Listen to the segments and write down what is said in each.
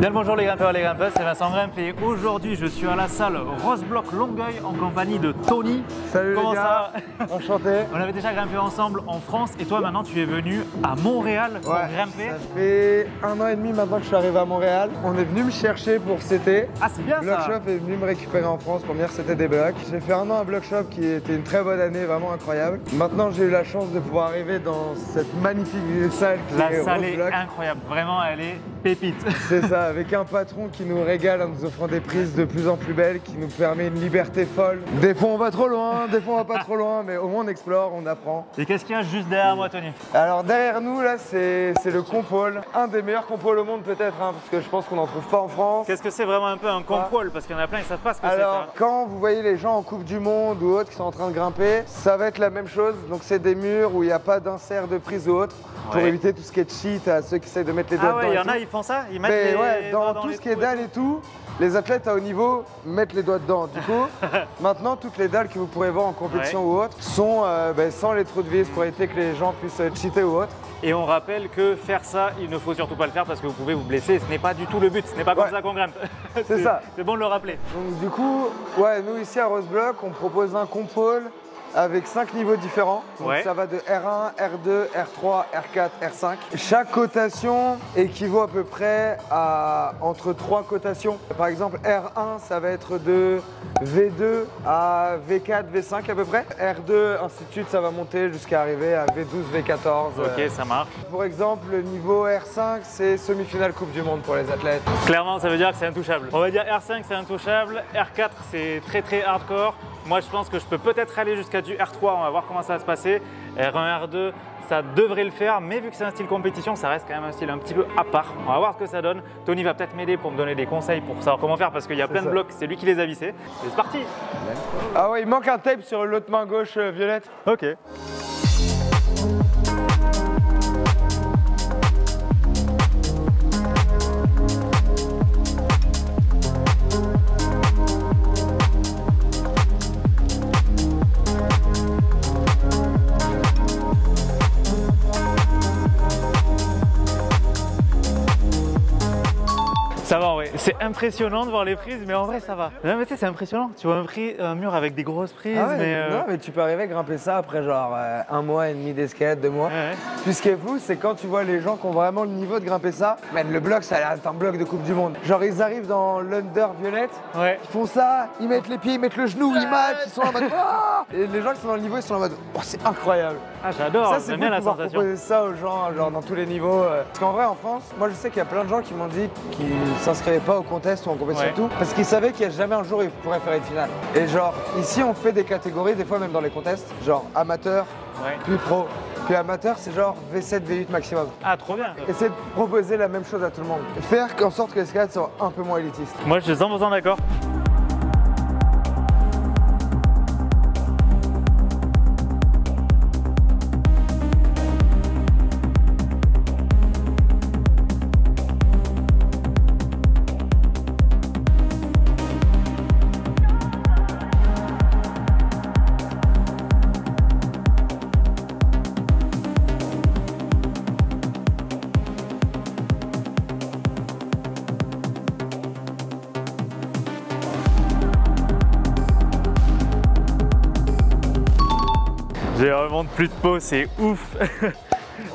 Bien le bonjour les grimpeurs et les grimpeuses, c'est Vincent Grimpe et aujourd'hui je suis à la salle Roseblock Longueuil en compagnie de Tony. Salut Comment les gars, enchanté. On avait déjà grimpé ensemble en France et toi maintenant tu es venu à Montréal pour grimper. Ça fait 1 an et demi maintenant que je suis arrivé à Montréal. On est venu me chercher pour CT. Ah c'est bien Block ça. Shop est venu me récupérer en France pour venir CT des blocs. J'ai fait 1 an à Block Shop qui était une très bonne année, vraiment incroyable. Maintenant j'ai eu la chance de pouvoir arriver dans cette magnifique salle qui La est salle est Roseblock. incroyable, vraiment elle est pépite. C'est ça, avec un patron qui nous régale en nous offrant des prises de plus en plus belles, qui nous permet une liberté folle. Des fois on va trop loin, des fois on va pas trop loin, mais au moins on explore, on apprend. Et qu'est-ce qu'il y a juste derrière moi Tony? Alors derrière nous là c'est le compole, un des meilleurs compoles au monde peut-être, hein, parce que je pense qu'on n'en trouve pas en France. Qu'est-ce que c'est vraiment un peu un compole? Parce qu'il y en a plein qui savent pas ce que c'est Alors ça. quand vous voyez les gens en Coupe du Monde ou autres qui sont en train de grimper, ça va être la même chose. Donc c'est des murs où il n'y a pas d'insert de prise ou autre, pour éviter tout ce qui est cheat à ceux qui essayent de mettre les doigts dedans. Ah ouais, il y et en a tout. ils font ça? Ils mettent Mais les ouais, doigts dans tout les ce qui est trous dalles et tout, les athlètes à haut niveau mettent les doigts dedans. Du coup, maintenant, toutes les dalles que vous pourrez voir en compétition ou autre sont sans les trous de vis pour éviter que les gens puissent cheater ou autre. Et on rappelle que faire ça, il ne faut surtout pas le faire parce que vous pouvez vous blesser. Ce n'est pas du tout le but, ce n'est pas comme ça qu'on grimpe. C'est ça. C'est bon de le rappeler. Donc du coup, ouais, nous ici à Roseblock, on propose un compole avec 5 niveaux différents. Donc ça va de R1, R2, R3, R4, R5. Chaque cotation équivaut à peu près à entre 3 cotations. Par exemple, R1, ça va être de V2 à V4, V5 à peu près. R2, ainsi de suite, ça va monter jusqu'à arriver à V12, V14. Ok, ça marche. Pour exemple, le niveau R5, c'est semi-finale Coupe du Monde pour les athlètes. Clairement, ça veut dire que c'est intouchable. On va dire R5, c'est intouchable. R4, c'est très très hardcore. Moi, je pense que je peux peut-être aller jusqu'à du R3. On va voir comment ça va se passer. R1, R2, ça devrait le faire. Mais vu que c'est un style compétition, ça reste quand même un style un petit peu à part. On va voir ce que ça donne. Tony va peut-être m'aider pour me donner des conseils pour savoir comment faire parce qu'il y a plein de blocs. C'est lui qui les a vissés. Et c'est parti. Ah ouais, il manque un tape sur l'autre main gauche violette. Ok. Ça va, ouais. C'est impressionnant de voir les prises, mais en vrai, ça va. Non, mais tu sais, c'est impressionnant. Tu vois un mur avec des grosses prises, Ah ouais, mais. Non, mais tu peux arriver à grimper ça après genre 1 mois et demi d'escalade, 2 mois. Ouais. Puis ce qui est fou, c'est quand tu vois les gens qui ont vraiment le niveau de grimper ça. Man, le bloc, ça a l'air d'être un bloc de Coupe du Monde. Genre, ils arrivent dans l'under violette, ils font ça, ils mettent les pieds, ils mettent le genou, ils matchent, ils sont en mode. Ah et les gens qui sont dans le niveau, ils sont en mode. Oh, c'est incroyable. Ah, j'adore, Ça, c'est j'aime bien bien la pouvoir sensation. proposer ça aux gens, genre dans tous les niveaux. Parce qu'en vrai, en France, moi, je sais qu'il y a plein de gens qui m'ont dit qu'ils s'inscrivaient pas au contest ou en compétition et tout, parce qu'ils savaient qu'il n'y a jamais un jour où ils pourraient faire une finale. Et genre, ici, on fait des catégories, des fois même dans les contests, genre amateur, puis pro. Puis amateur, c'est genre V7, V8 maximum. Ah, trop bien. Essayer de proposer la même chose à tout le monde. Faire en sorte que l'escalade soit un peu moins élitiste. Moi, je suis 100% d'accord. J'ai vraiment plus de peau, c'est ouf.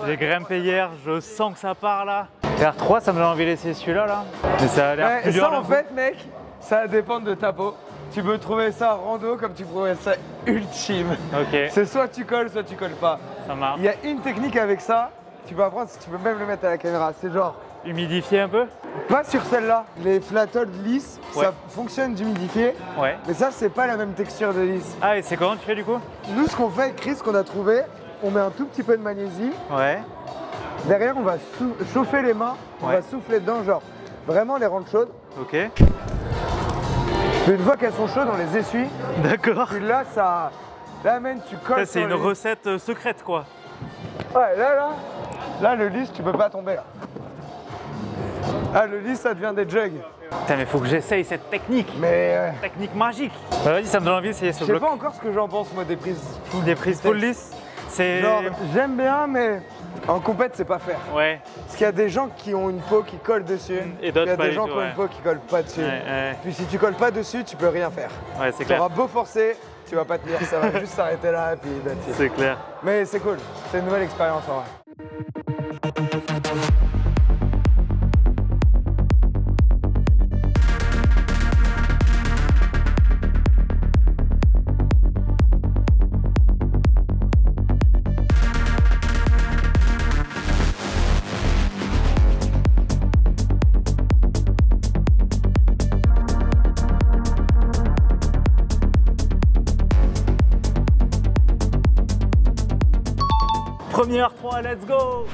J'ai grimpé hier, je sens que ça part là. R3, ça me donne envie de laisser celui-là là. Mais ça a l'air plus dur. Ça en fait, mec, ça dépend de ta peau. Tu peux trouver ça rando comme tu pourrais ça ultime. Ok. C'est soit tu colles pas. Ça marche. Il y a une technique avec ça, tu peux apprendre, tu peux même le mettre à la caméra. C'est genre, Humidifier un peu? pas sur celle-là. Les flatolds lisses, ça fonctionne d'humidifier. Ouais. Mais ça, c'est pas la même texture de lisse. Ah, et c'est comment tu fais du coup? Nous, ce qu'on fait avec Chris, qu'on a trouvé, on met un tout petit peu de magnésie. Ouais. Derrière, on va chauffer les mains, on va souffler dedans, genre vraiment les rendre chaudes. Ok. Puis une fois qu'elles sont chaudes, on les essuie. D'accord. Puis là, ça. Là, man, tu colles. C'est une recette secrète quoi. Ouais, là, le lisse, tu peux pas tomber là. Ah, le lisse, ça devient des jugs. Putain, mais faut que j'essaye cette technique. Mais. Technique magique. Bah, vas-y, ça me donne envie d'essayer ce Je sais bloc. pas encore ce que j'en pense, moi, des prises full. Des prises full lisse. C'est. Genre, j'aime bien, mais En compète, c'est pas faire. Ouais. Parce qu'il y a des gens qui ont une peau qui colle dessus. Et d'autres il y a pas des du gens tout, qui ont une peau qui colle pas dessus. Puis si tu colles pas dessus, tu peux rien faire. Ouais, c'est Tu clair. auras beau forcer, tu vas pas tenir, ça va juste s'arrêter là et puis that's it. C'est clair. Mais c'est cool, c'est une nouvelle expérience en vrai. Premier R3, let's go.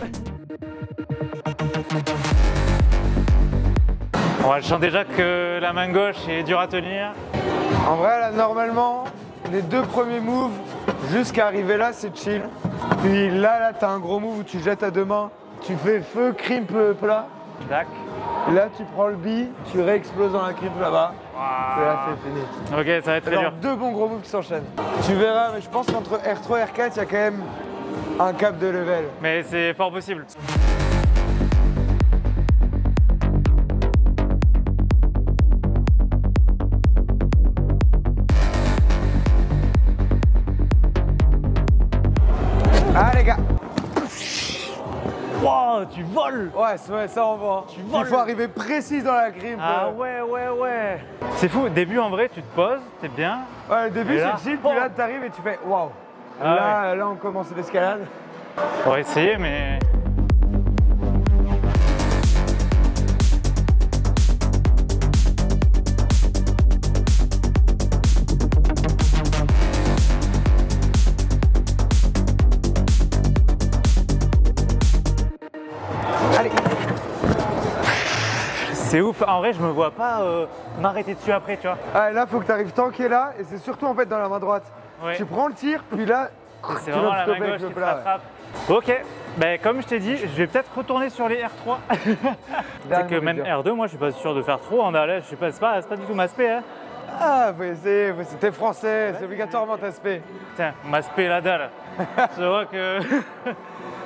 Ouais, je sens déjà que la main gauche est dure à tenir. En vrai, là, normalement, les deux premiers moves, jusqu'à arriver là, c'est chill. Puis là, t'as un gros move où tu jettes à deux mains, tu fais feu, crimp plat. Tac. Là, tu prends le bi, tu réexploses dans la crimp là-bas. Wow. Et là, c'est fini. Ok, ça va être très Alors, dur. deux bons gros moves qui s'enchaînent. Tu verras, mais je pense qu'entre R3 et R4, il y a quand même un cap de level. Mais c'est fort possible. Ah les gars. Wow, tu voles. Ouais, ça on voit. voles. Il faut arriver précis dans la crimp. Ah ouais. C'est fou, au début en vrai, tu te poses, t'es bien. Ouais, le début Et là, c'est chill, oh. puis là t'arrives et tu fais waouh. Ah Là, on commence l'escalade. On va essayer, mais... Allez. C'est ouf, en vrai je me vois pas m'arrêter dessus après, tu vois. Ah, là faut que tu arrives tanké là, et c'est surtout en fait dans la main droite. Ouais. Tu prends le tir, puis là, C'est tu vraiment vas la stopper main avec gauche le qui te plat, rattrape. Ok, ben, comme je t'ai dit, je vais peut-être retourner sur les R3. C'est que même R2, moi je suis pas sûr de faire trop en allais, je sais pas, c'est pas du tout ma spé. Hein. Ah, faut essayer, t'es français, c'est obligatoirement ta spé. Tiens, ma spé la dalle. Je vois que...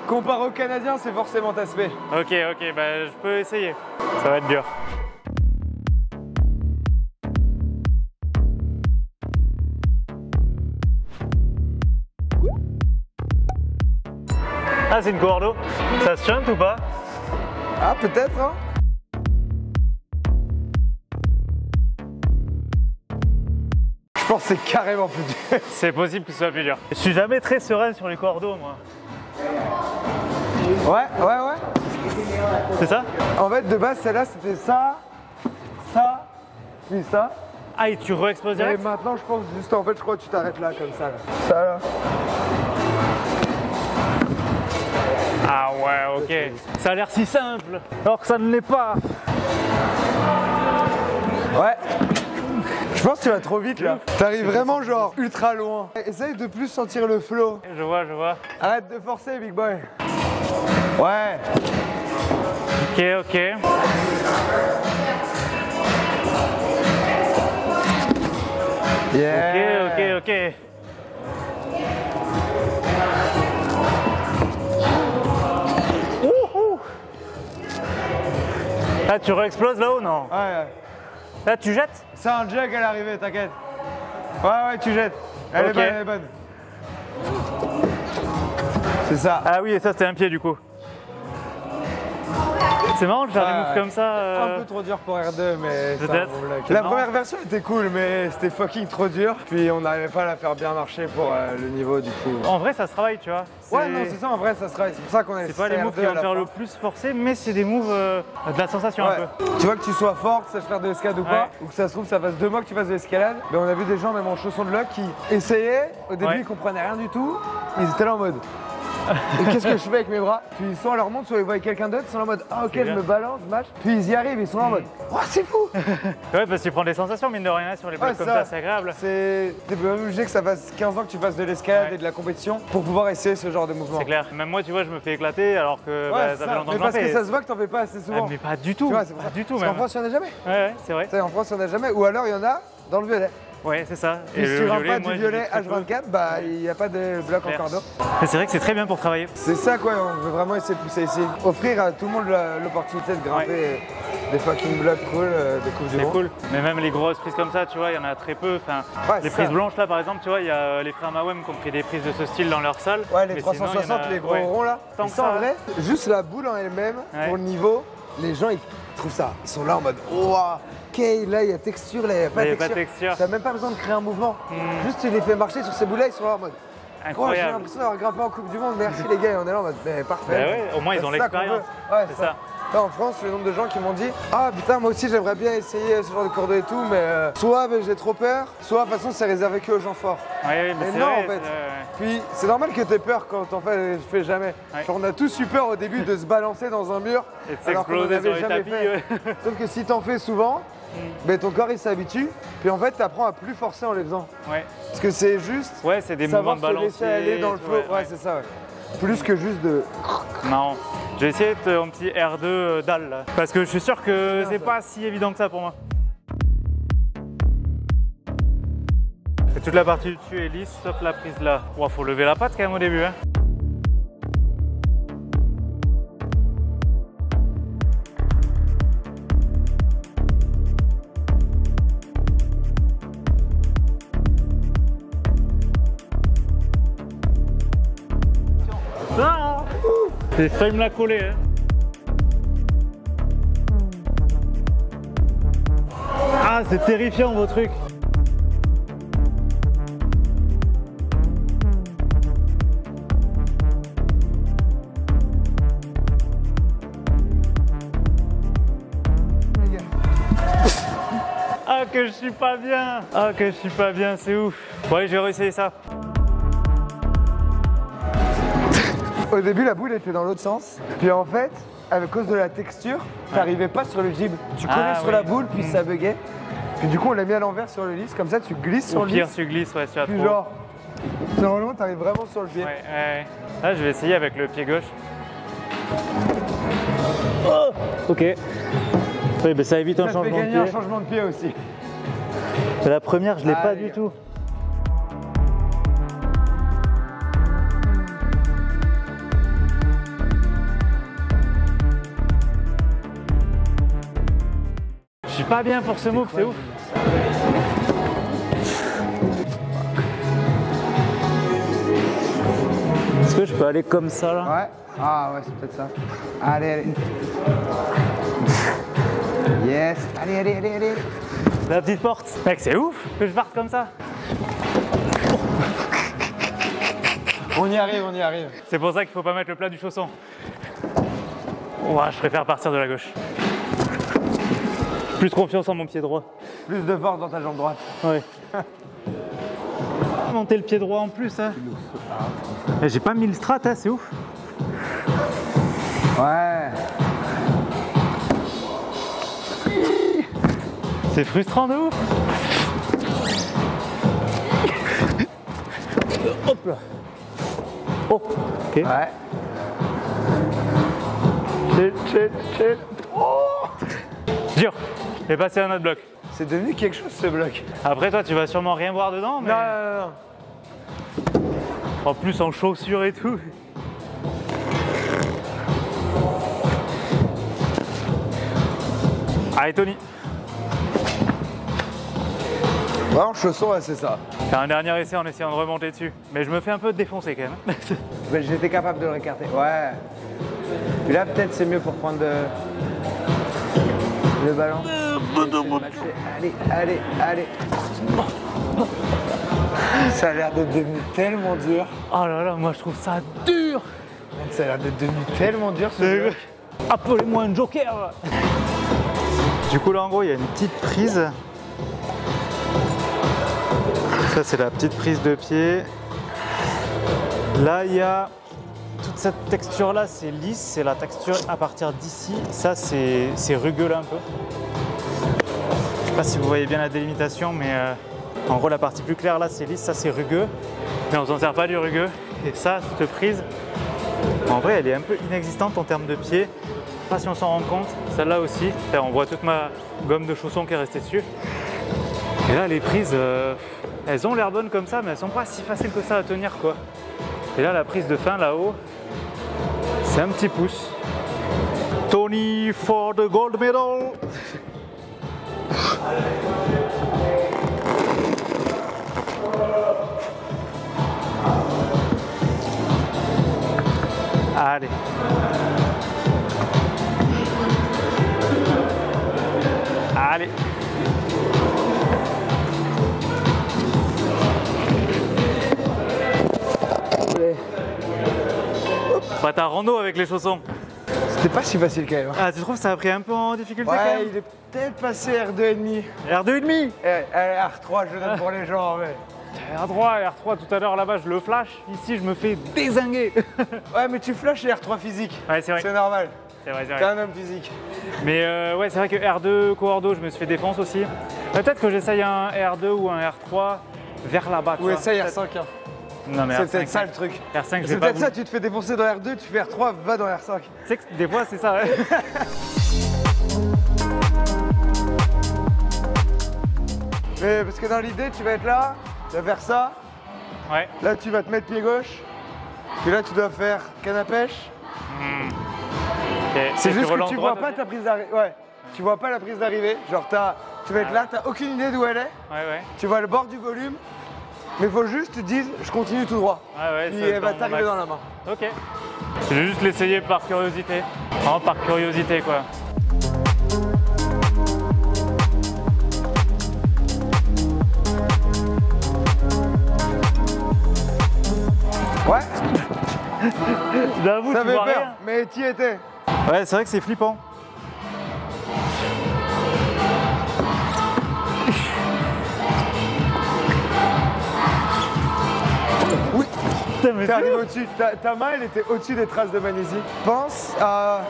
Comparé aux Canadiens, c'est forcément ta spé. Ok, ben je peux essayer. Ça va être dur. Ah, c'est une cordeau. Ça se chante ou pas? Ah, peut-être, hein. Je pense que c'est carrément plus dur. C'est possible que ce soit plus dur. Je suis jamais très serein sur les cordeaux, moi. Ouais. C'est ça? En fait, de base, celle-là, c'était ça, puis ça. Ah, et tu re-exploses Et direct? maintenant, je pense juste, en fait, je crois que tu t'arrêtes là, comme ça, là. Ça, là. Ah ouais, ok. Ça a l'air si simple, alors que ça ne l'est pas. Ouais. Je pense que tu vas trop vite, là. T'arrives vraiment, genre, ultra loin. Essaye de plus sentir le flow. Je vois. Arrête de forcer, big boy. Ouais. Ok. Yeah. Ok. Ouhou. Là, tu re-exploses là-haut, non? Ouais. Là, tu jettes? C'est un jug à l'arrivée, t'inquiète. Ouais, tu jettes. Elle Ok. est bonne. C'est ça. Ah oui, et ça, c'était un pied du coup. C'est marrant de faire des moves comme ça. Un peu trop dur pour R2, mais c'est un Peut-être. bon bloc. C'est La marrant. première version était cool, mais c'était fucking trop dur. Puis on n'arrivait pas à la faire bien marcher pour le niveau du coup. En vrai, ça se travaille, tu vois. Ouais, non, c'est ça, en vrai, ça se travaille. C'est pour ça qu'on a C'est pas les moves qui vont te faire le plus forcer, mais c'est des moves de la sensation un peu. Tu vois que tu sois fort, que ça sache faire de l'escalade ou pas, ou que ça se trouve ça fasse 2 mois que tu fasses de l'escalade, mais on a vu des gens même en chaussons de loc qui essayaient, au début ils comprenaient rien du tout, ils étaient là en mode et qu'est-ce que je fais avec mes bras? Puis soit on leur montre, soit ils voient quelqu'un d'autre, ils sont là en mode ah ok je me balance, je match, puis ils y arrivent, ils sont là en mode oh c'est fou! Ouais, parce que tu prends des sensations, mine de rien, sur les blocs comme ça, c'est agréable. T'es obligé que ça fasse 15 ans que tu fasses de l'escalade et de la compétition pour pouvoir essayer ce genre de mouvement. C'est clair. Même moi, tu vois, je me fais éclater alors que ça fait longtemps mais que j'en parce que fais. ça se voit que t'en fais pas assez souvent. Ah, mais pas du tout. Tu vois, c'est pour Pas ça. du tout Parce même. qu'en France, il y en a jamais. Ouais, c'est vrai. En France, il y en a jamais. Ou alors, il y en a dans le violet. Ouais, c'est ça. Puis si tu rammes pas du violet H24, bah il n'y a pas de bloc en cordeau. Mais c'est vrai que c'est très bien pour travailler. C'est ça quoi, on veut vraiment essayer de pousser ici. Offrir à tout le monde l'opportunité de grimper des fucking blocs cool, des coupes du monde. C'est cool. Mais même les grosses prises comme ça, tu vois, il y en a très peu. Enfin, les prises blanches là par exemple, tu vois, il y a les frères Mawem qui ont pris des prises de ce style dans leur salle. Ouais, les 360, les gros ronds là. Ça en vrai, juste la boule en elle-même, pour le niveau, les gens ils trouvent ça. Ils sont là en mode wow, ok, là il y a texture, là il n'y a pas de texture. T'as même pas besoin de créer un mouvement. Juste tu les fais marcher sur ces boules là, ils sont là en mode incroyable. J'ai l'impression d'avoir grimpé en Coupe du Monde, merci les gars, et on est là en mode mais parfait. Bah ouais, au moins ils ont l'expérience. Ouais, c'est ça. Là, en France, le nombre de gens qui m'ont dit ah putain moi aussi j'aimerais bien essayer ce genre de cordeau et tout, mais soit j'ai trop peur, soit de toute façon c'est réservé que aux gens forts. Ouais, mais non vrai, en fait. Puis c'est normal que t'aies peur quand t'en fais jamais. Genre, on a tous eu peur au début de se balancer dans un mur et de s'exploser sur les tapis. Sauf que si t'en fais souvent, ben, ton corps il s'habitue, puis en fait t'apprends à plus forcer en les faisant. Ouais. Parce que c'est juste c'est des mouvements de balancier, se laisser aller dans le flow. Ouais, c'est ça. Plus que juste de... Marrant. Je vais essayer mon petit R2 dalle là. Parce que je suis sûr que c'est pas si évident que ça pour moi. Et toute la partie du dessus est lisse sauf la prise là. Wow, faut lever la patte quand même au début. Hein. J'ai failli me la coller. Hein. Ah, c'est terrifiant vos trucs. Ah, que je suis pas bien. Ah, que je suis pas bien, c'est ouf. Ouais, je vais réessayer ça. Au début, la boule était dans l'autre sens. Puis en fait, à cause de la texture, t'arrivais pas sur le jib. Tu collais sur la boule, puis ça buguait. Puis du coup, on l'a mis à l'envers sur le lisse. Comme ça, tu glisses sur le lisse. Au pire, tu glisses, ouais, tu as puis trop. Genre, normalement, t'arrives vraiment sur le pied. Ouais. Là, je vais essayer avec le pied gauche. Oh, ok. Oui, mais ça évite un changement de pied. Ça fait gagner un changement de pied aussi. La première, je l'ai pas du tout. Je suis pas bien pour ce move, c'est ouf. Est-ce que je peux aller comme ça là? Ouais. Ah ouais, c'est peut-être ça. Allez. Yes. Allez. La petite porte. Mec, c'est ouf que je parte comme ça. On y arrive. C'est pour ça qu'il faut pas mettre le plat du chausson. Ouah, je préfère partir de la gauche. Plus confiance en mon pied droit. Plus de force dans ta jambe droite. Ouais. Monter le pied droit en plus. Hein. J'ai pas mis le strat, hein, c'est ouf. Ouais. C'est frustrant de ouf. Hop là. Oh, ok. Ouais. Chill. Oh. Dur. J'ai passé un autre bloc. C'est devenu quelque chose ce bloc. Après toi tu vas sûrement rien voir dedans mais... Non. En plus en chaussures et tout. Allez Tony. Ouais, en chaussons, ouais, c'est ça. J'ai un dernier essai en essayant de remonter dessus. Mais je me fais un peu défoncer quand même. Mais j'étais capable de le récarter. Ouais. Puis là peut-être c'est mieux pour prendre le ballon. Allez. Ça a l'air d'être devenu tellement dur. Oh là là, moi je trouve ça dur. Ça a l'air d'être devenu tellement dur ce bloc. Appelez-moi un joker. Du coup là en gros il y a une petite prise. Ça c'est la petite prise de pied. Là il y a toute cette texture là, c'est lisse, c'est la texture à partir d'ici. Ça c'est rugueux là un peu. Je sais pas si vous voyez bien la délimitation, mais en gros la partie plus claire là c'est lisse, ça c'est rugueux. Mais on s'en sert pas du rugueux. Et ça, cette prise, en vrai elle est un peu inexistante en termes de pied. Pas si on s'en rend compte, celle-là aussi. On voit toute ma gomme de chausson qui est restée dessus. Et là, les prises, elles ont l'air bonnes comme ça, mais elles sont pas si faciles que ça à tenir, quoi. Et là, la prise de fin là-haut, c'est un petit pouce. Tony for the gold medal. Allez. Allez. Bah t'as rando avec les chaussons. C'était pas si facile quand même. Ah tu trouves que ça a pris un peu en difficulté quand Ouais, même? il est peut-être passé R2,5. R2,5. R3 je le donne pour les gens, ouais. R3 tout à l'heure là-bas je le flash, ici je me fais dézinguer. Ouais mais tu flashes les R3 physique. Ouais c'est vrai. C'est normal. C'est vrai, c'est T'es vrai. un homme physique. Mais ouais c'est vrai que R2, Coordo je me suis fait défonce aussi. Peut-être que j'essaye un R2 ou un R3 vers là-bas. Ou essaye R5. Hein. Non mais c'est R5, peut-être ça le truc. R5 je C'est vais pas peut-être ça, tu te fais défoncer dans R2, tu fais R3, va dans R5. Tu sais que des fois c'est ça ouais. Mais parce que dans l'idée, tu vas être là, tu vas faire ça. Ouais. Là, tu vas te mettre pied gauche. Puis là, tu dois faire canne à pêche. Okay. C'est juste que relances tu droite vois pas aussi ta prise d'arrivée. Ouais. Tu vois pas la prise d'arrivée. Genre, tu vas être là, t'as aucune idée d'où elle est. Ouais. Tu vois le bord du volume. Mais il faut juste que tu te dises, je continue tout droit. Ouais, Puis elle va t'arriver dans la main. Ok. Je vais juste l'essayer par curiosité. Vraiment par curiosité quoi. Ouais. J'avoue, Ça tu fait vois peur, rien. mais t'y étais. Ouais, c'est vrai que c'est flippant. Oui. Putain, mais T'es arrivé au-dessus. Ta main, elle était au-dessus des traces de magnésie. Pense à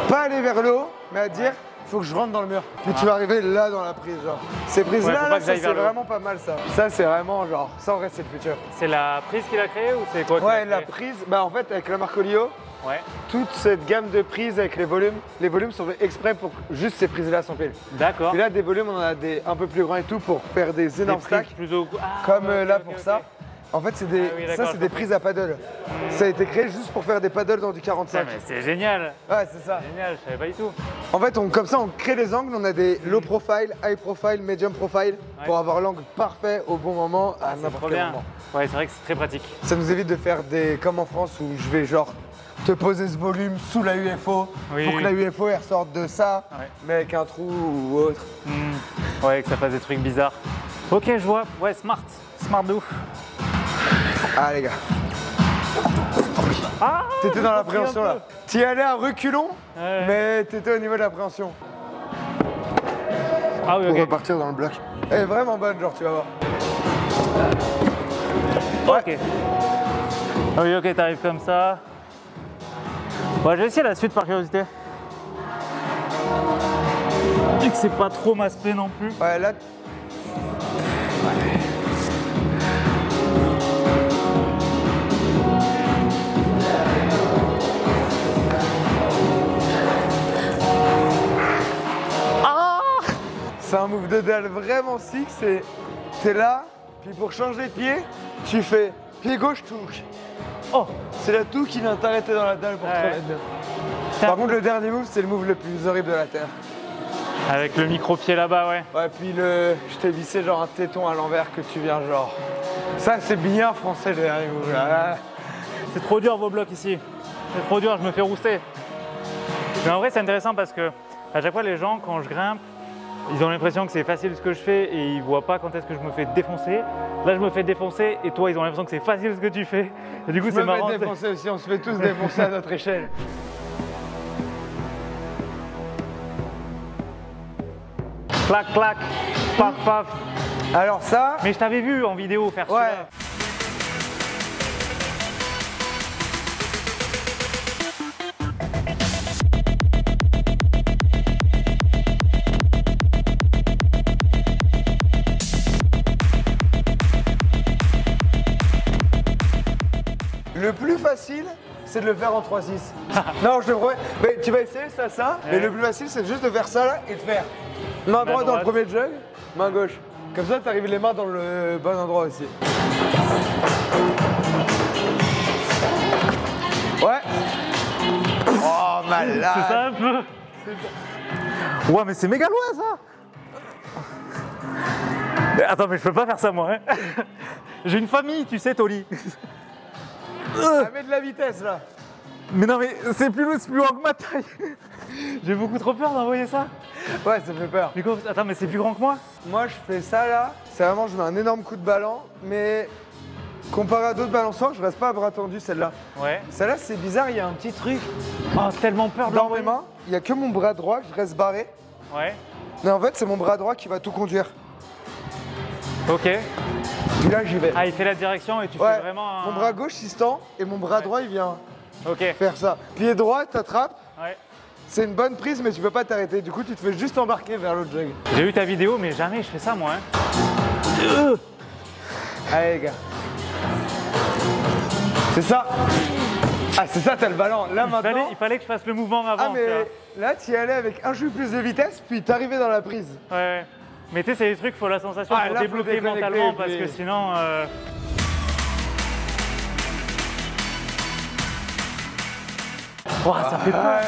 pas aller vers le haut, mais à dire, faut que je rentre dans le mur. Puis tu vas arriver là dans la prise, genre. Ces prises-là, Ouais, faut pas là, que ça j'aille c'est vers le haut. vraiment pas mal ça. Ça c'est vraiment genre, ça en vrai c'est le futur. C'est la prise qu'il a créée ou c'est quoi qu'il a Ouais, la créé prise, bah en fait avec la marque Olio, Ouais. toute cette gamme de prises avec les volumes sont faits exprès pour que juste ces prises-là sont pile. D'accord. Puis là des volumes, on en a des un peu plus grands et tout pour faire des énormes stacks. Plus au... Comme ok, là ok, pour ok. ça. En fait, c'est des, Ah oui, d'accord, ça c'est des prises à paddle. Ça a été créé juste pour faire des paddles dans du 45. Putain, mais c'est génial. Ouais, c'est ça. Génial, je savais pas du tout. En fait, comme ça, on crée les angles. On a des low profile, high profile, medium profile pour avoir l'angle parfait au bon moment à C'est n'importe trop quel bien. moment. Ouais, c'est vrai que c'est très pratique. Ça nous évite de faire des comme en France où je vais genre te poser ce volume sous la UFO Oui, pour que oui. la UFO elle ressorte de ça, Ouais. mais avec un trou ou autre. Ouais, que ça fasse des trucs bizarres. Ok, je vois. Ouais, smart. Smart de ouf. Ah les gars, Ah t'étais dans j'ai l'appréhension compris un là. T'y allais à reculons, Ouais. mais t'étais au niveau de l'appréhension. Ah oui, Pour ok. repartir dans le bloc. Elle est vraiment bonne, genre tu vas voir. Ok. Ah oui, ok, t'arrives comme ça. Ouais, je vais essayer la suite par curiosité. Et que c'est pas trop ma spé non plus. Ouais, là. C'est un move de dalle vraiment sick, c'est t'es là, puis pour changer de pied, tu fais pied gauche touche. Oh. C'est la toux qui vient t'arrêter dans la dalle pour te Ouais. remettre bien. Par contre le dernier move c'est le move le plus horrible de la terre. Avec le micro-pied là-bas, ouais. Ouais puis je t'ai vissé genre un téton à l'envers que tu viens genre. Ça c'est bien français le dernier move là. C'est trop dur vos blocs ici. C'est trop dur, je me fais rousser. Mais en vrai, c'est intéressant parce que à chaque fois, les gens, quand je grimpe, ils ont l'impression que c'est facile ce que je fais et ils voient pas quand est-ce que je me fais défoncer. Là, je me fais défoncer et toi, ils ont l'impression que c'est facile ce que tu fais. Et du coup, c'est Je me marrant. fais défoncer aussi, on se fait tous défoncer à notre échelle. Clac, clac, paf, paf. Alors ça, Mais je t'avais vu en vidéo faire ouais. celui-là. Le plus facile, c'est de le faire en 3-6. Non, je te promets. Mais tu vas essayer ça. Mais Ouais. le plus facile, c'est juste de faire ça là et de faire main droite dans le droite. premier jug, main gauche. Comme ça, tu arrives les mains dans le bon endroit aussi. Ouais. Oh, malade. C'est ça un peu. Ouais, mais c'est méga loin ça. Attends, mais je peux pas faire ça moi. Hein. J'ai une famille, tu sais, Toli. Ça met de la vitesse là. Mais non, mais c'est plus loin que ma taille. J'ai beaucoup trop peur d'envoyer ça. Ouais, ça fait peur. Mais quoi, attends, mais c'est plus grand que moi. Moi, je fais ça là. C'est vraiment, je mets un énorme coup de ballon, mais comparé à d'autres balançoires, je reste pas à bras tendu celle-là. Ouais. Celle-là, c'est bizarre, il y a un petit truc. Oh, tellement peur de Dans mes mains, il y a que mon bras droit que je reste barré. Ouais. Mais en fait, c'est mon bras droit qui va tout conduire. Ok. Et là, j'y vais. Ah, il fait la direction et tu fais vraiment un... Mon bras gauche, il se tend et mon bras droit, il vient Ok. faire ça. Pied droit, t'attrapes. Ouais. C'est une bonne prise, mais tu peux pas t'arrêter. Du coup, tu te fais juste embarquer vers l'autre jug. J'ai vu ta vidéo, mais jamais je fais ça moi. Hein. Allez, les gars. C'est ça. Ah, c'est ça, t'as le ballon. Là, maintenant... Il fallait que je fasse le mouvement avant. Ah, mais là, tu y allais avec un jus plus de vitesse, puis t'arrivais dans la prise. Ouais. Mais tu sais, c'est des trucs, il faut la sensation pour là, débloquer faut mentalement parce puis... que sinon. Ouah, ça fait peur.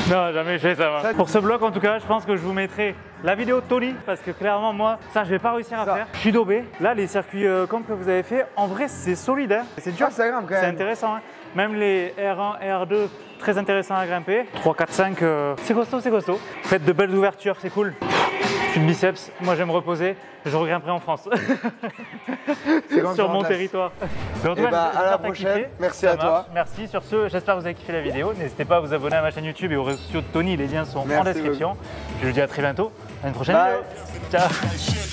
Non, jamais je fais ça. Moi. Pour ce bloc, en tout cas, je pense que je vous mettrai la vidéo de Tony parce que clairement, moi, ça, je vais pas réussir à faire. Je suis daubé. Là, les circuits comp que vous avez fait, en vrai, c'est solide. Hein. C'est dur. Ça grimpe quand même. C'est intéressant. Hein. Même les R1, R2, très intéressant à grimper. 3, 4, 5, c'est costaud, c'est costaud. Faites de belles ouvertures, c'est cool. Une biceps, moi j'aime me reposer, je regrimperai en France. Sur mon territoire. Donc, à la prochaine, merci à toi. Merci, sur ce, j'espère que vous avez kiffé la vidéo. N'hésitez pas à vous abonner à ma chaîne YouTube et aux réseaux sociaux de Tony, les liens sont en description. Je vous dis à très bientôt, à une prochaine vidéo. Ciao.